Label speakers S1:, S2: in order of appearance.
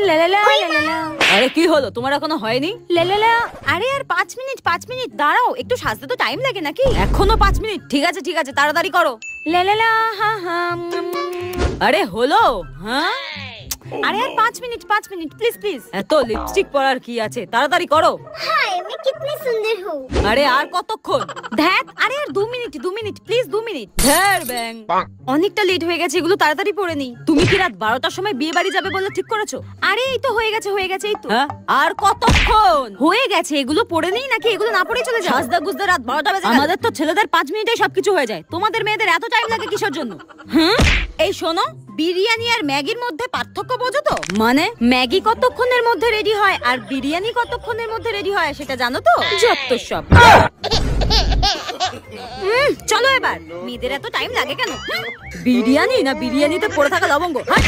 S1: লালালা লালালা।
S2: আরে কি হলো, তোমার এখনো হয়নি?
S1: লালালা। আরে আর 5 মিনিট দাঁড়াও, একটু সাজতে তো টাইম লাগে নাকি?
S2: এখনো 5 মিনিট? ঠিক আছে তাড়াতাড়ি করো।
S1: লালালা হা হা।
S2: আরে হলো? হ্যাঁ
S1: আরে আর 5 মিনিট প্লিজ।
S2: এত লিপস্টিক পরার কি আছে, তাড়াতাড়ি করো।
S3: हाय मैं कितनी सुंदर हूँ।
S2: আরে আর কতক্ষণ?
S1: ধ্যাত, আরে আর 2 মিনিট প্লিজ 2 মিনিট।
S2: ধ্যার ব্যাং,
S1: অনেকটা লেট হয়ে গেছে, এগুলো তাড়াতাড়ি পরে নি।
S2: তুমি কি রাত 12টার সময় বিয়ে বাড়ি যাবে বলে ঠিক করেছো?
S1: আরে এই তো হয়ে গেছে এই তো।
S2: হ্যাঁ আর কতক্ষণ?
S1: হয়ে গেছে, এগুলো পরে নেই নাকি? এগুলো না পরে চলে যাও।
S2: সাজদা গুজদা রাত 12টা বেজে গেল। আমাদের তো ছেলেদের 5 মিনিটেই সবকিছু হয়ে যায়, তোমাদের মেয়েদের এত টাইম লাগে কিসের জন্য?
S1: এই শোনো, বিরিয়ানি আর ম্যাগির মধ্যে পার্থক্য বোঝো তো?
S2: মানে
S1: ম্যাগি কতক্ষণের মধ্যে রেডি হয় আর বিরিয়ানি কতক্ষণের মধ্যে রেডি হয় সেটা জানো তো?
S2: যত সব।
S1: চলো এবার, মেয়েদের এত টাইম লাগে কেন?
S2: বিরিয়ানি না বিরিয়ানিতে পড়ে থাকা লবঙ্গ। হ্যাঁ